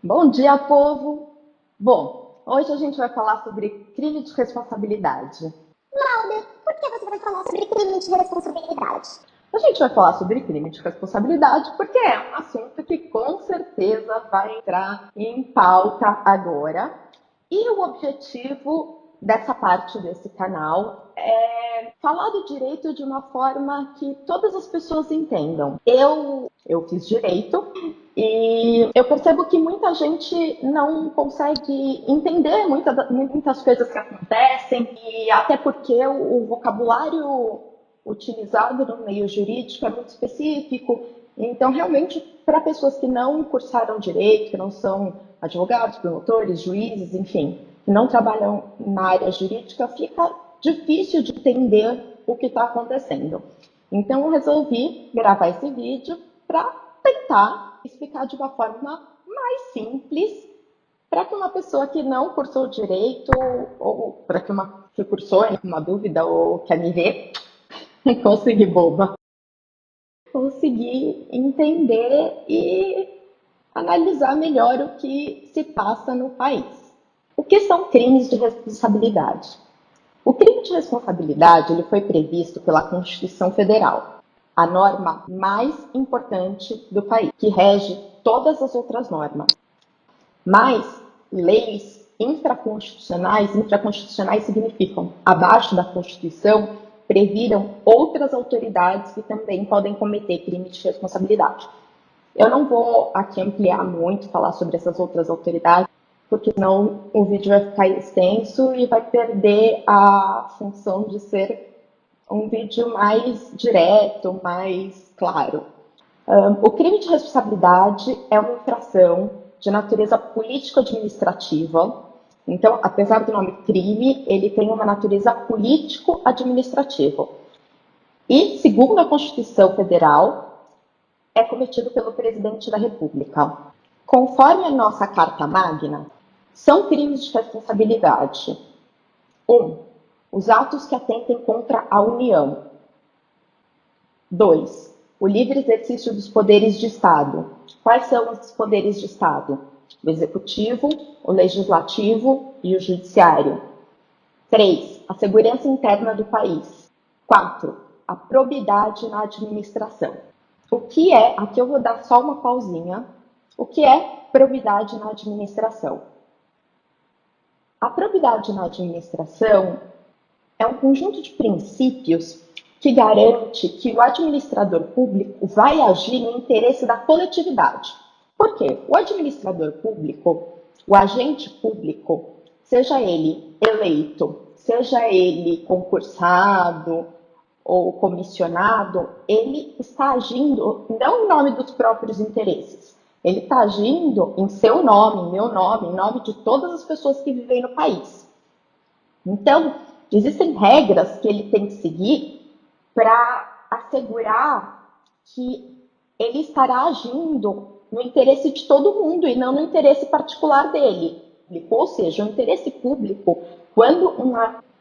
Bom dia, povo! Bom, hoje a gente vai falar sobre crime de responsabilidade. Laura, por que você vai falar sobre crime de responsabilidade? A gente vai falar sobre crime de responsabilidade porque é um assunto que com certeza vai entrar em pauta agora. E o objetivo dessa parte desse canal é falar do direito de uma forma que todas as pessoas entendam. Eu fiz direito e eu percebo que muita gente não consegue entender muitas coisas que acontecem, e até porque o vocabulário utilizado no meio jurídico é muito específico. Então, realmente, para pessoas que não cursaram direito, que não são advogados, promotores, juízes, enfim, que não trabalham na área jurídica, fica difícil de entender o que está acontecendo. Então, eu resolvi gravar esse vídeo para tentar explicar de uma forma mais simples para que uma pessoa que não cursou direito, ou para que uma que cursou com uma dúvida ou quer me ver, conseguir boba, conseguir entender e analisar melhor o que se passa no país. O que são crimes de responsabilidade? O crime de responsabilidade ele foi previsto pela Constituição Federal, a norma mais importante do país, que rege todas as outras normas. Mas leis infraconstitucionais significam, abaixo da Constituição, previram outras autoridades que também podem cometer crime de responsabilidade. Eu não vou aqui ampliar muito, falar sobre essas outras autoridades, porque senão o vídeo vai ficar extenso e vai perder a função de ser um vídeo mais direto, mais claro. O crime de responsabilidade é uma infração de natureza político-administrativa. Então, apesar do nome crime, ele tem uma natureza político-administrativa. E, segundo a Constituição Federal, é cometido pelo presidente da República. Conforme a nossa Carta Magna, são crimes de responsabilidade: 1. Os atos que atentem contra a União. 2. O livre exercício dos poderes de Estado. Quais são os poderes de Estado? O executivo, o legislativo e o judiciário. 3. A segurança interna do país. 4. A probidade na administração. O que é, aqui eu vou dar só uma pausinha, o que é probidade na administração? A probidade na administração é um conjunto de princípios que garante que o administrador público vai agir no interesse da coletividade. Por quê? O administrador público, o agente público, seja ele eleito, seja ele concursado ou comissionado, ele está agindo não em nome dos próprios interesses. Ele está agindo em seu nome, em meu nome, em nome de todas as pessoas que vivem no país. Então, existem regras que ele tem que seguir para assegurar que ele estará agindo no interesse de todo mundo e não no interesse particular dele. Ou seja, o interesse público, quando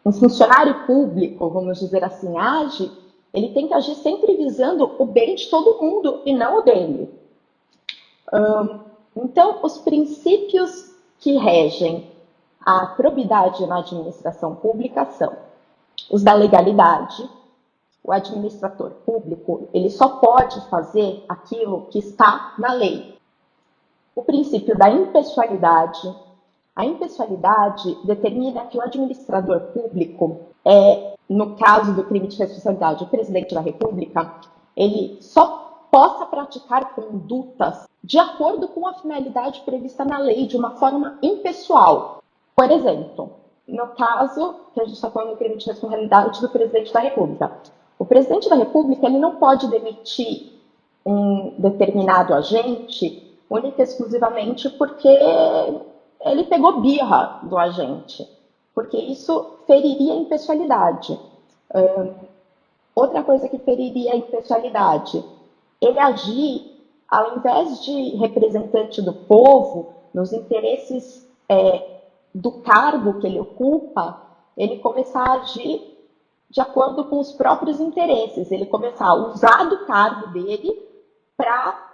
um funcionário público, vamos dizer assim, age, ele tem que agir sempre visando o bem de todo mundo e não o dele. Então, os princípios que regem a probidade na administração pública são os da legalidade. O administrador público, ele só pode fazer aquilo que está na lei. O princípio da impessoalidade. A impessoalidade determina que o administrador público, no caso do crime de responsabilidade, o presidente da República, ele só possa praticar condutas de acordo com a finalidade prevista na lei, de uma forma impessoal. Por exemplo, no caso que a gente está falando do crime de responsabilidade do presidente da República, o presidente da República ele não pode demitir um determinado agente única e exclusivamente porque ele pegou birra do agente, porque isso feriria a impessoalidade. Outra coisa que feriria a impessoalidade, ele agir, ao invés de representante do povo, nos interesses do cargo que ele ocupa, ele começar a agir de acordo com os próprios interesses, ele começar a usar do cargo dele para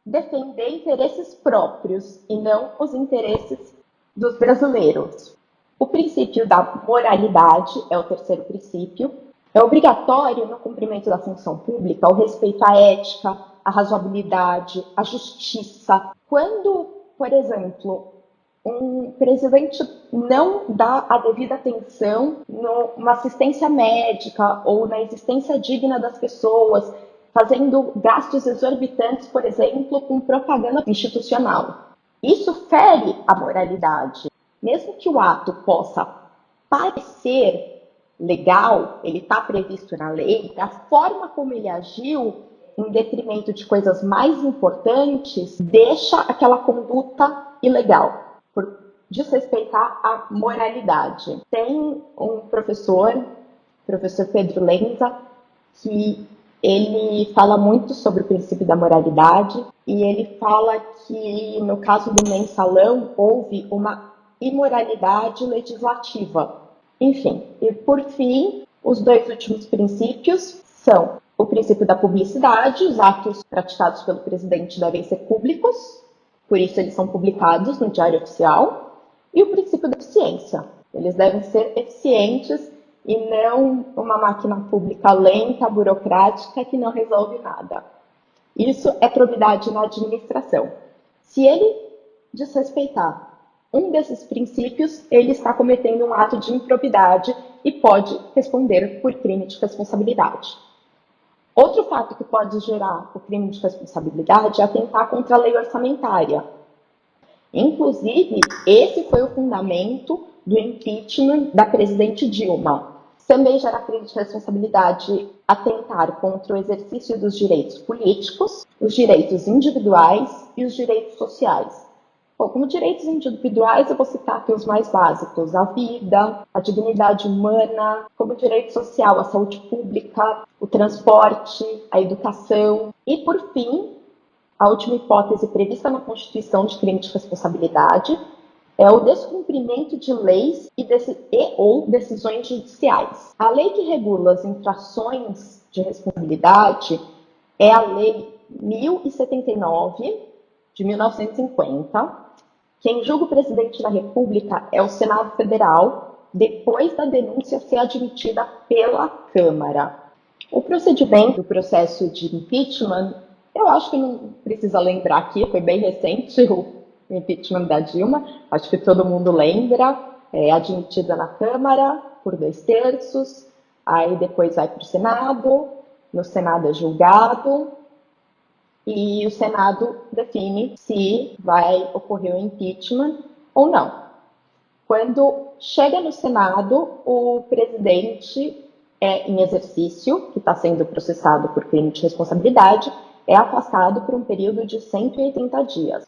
defender interesses próprios e não os interesses dos brasileiros. O princípio da moralidade é o terceiro princípio. É obrigatório no cumprimento da função pública o respeito à ética, à razoabilidade, à justiça. Quando, por exemplo, um presidente não dá a devida atenção numa assistência médica ou na existência digna das pessoas, fazendo gastos exorbitantes, por exemplo, com propaganda institucional. Isso fere a moralidade. Mesmo que o ato possa parecer legal, ele está previsto na lei, a forma como ele agiu, em detrimento de coisas mais importantes, deixa aquela conduta ilegal, por desrespeitar a moralidade. Tem um professor Pedro Lenza, que ele fala muito sobre o princípio da moralidade e ele fala que no caso do mensalão houve uma imoralidade legislativa. Enfim, e por fim, os dois últimos princípios são o princípio da publicidade, os atos praticados pelo presidente devem ser públicos, por isso eles são publicados no Diário Oficial, e o princípio da eficiência, eles devem ser eficientes e não uma máquina pública lenta, burocrática, que não resolve nada. Isso é probidade na administração. Se ele desrespeitar um desses princípios, ele está cometendo um ato de improbidade e pode responder por crime de responsabilidade. Outro fato que pode gerar o crime de responsabilidade é atentar contra a lei orçamentária. Inclusive, esse foi o fundamento do impeachment da presidente Dilma. Também gera crime de responsabilidade atentar contra o exercício dos direitos políticos, os direitos individuais e os direitos sociais. Bom, como direitos individuais, eu vou citar aqui os mais básicos: a vida, a dignidade humana, como direito social, a saúde pública, o transporte, a educação. E, por fim, a última hipótese prevista na Constituição de crime de responsabilidade é o descumprimento de leis ou decisões judiciais. A lei que regula as infrações de responsabilidade é a Lei 1079, de 1950. Quem julga o presidente da República é o Senado Federal, depois da denúncia ser admitida pela Câmara. O procedimento, o processo de impeachment, eu acho que não precisa lembrar aqui, foi bem recente o impeachment da Dilma, acho que todo mundo lembra, é admitida na Câmara por 2/3, aí depois vai para o Senado, no Senado é julgado, e o Senado define se vai ocorrer o impeachment ou não. Quando chega no Senado, o presidente em exercício, que está sendo processado por crime de responsabilidade, é afastado por um período de 180 dias.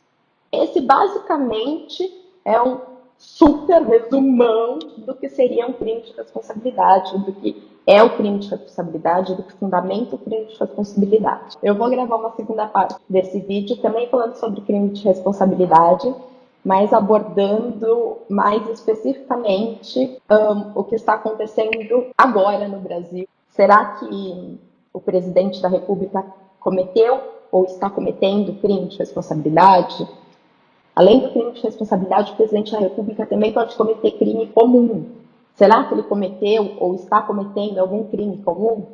Esse basicamente é um super resumão do que seria um crime de responsabilidade, do que é o crime de responsabilidade, do que fundamenta o crime de responsabilidade. Eu vou gravar uma segunda parte desse vídeo também falando sobre crime de responsabilidade, mas abordando mais especificamente o que está acontecendo agora no Brasil. Será que o presidente da República cometeu ou está cometendo crime de responsabilidade? Além do crime de responsabilidade, o presidente da República também pode cometer crime comum. Será que ele cometeu ou está cometendo algum crime comum?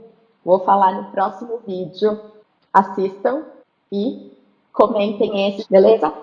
Vou falar no próximo vídeo. Assistam e comentem esse, beleza?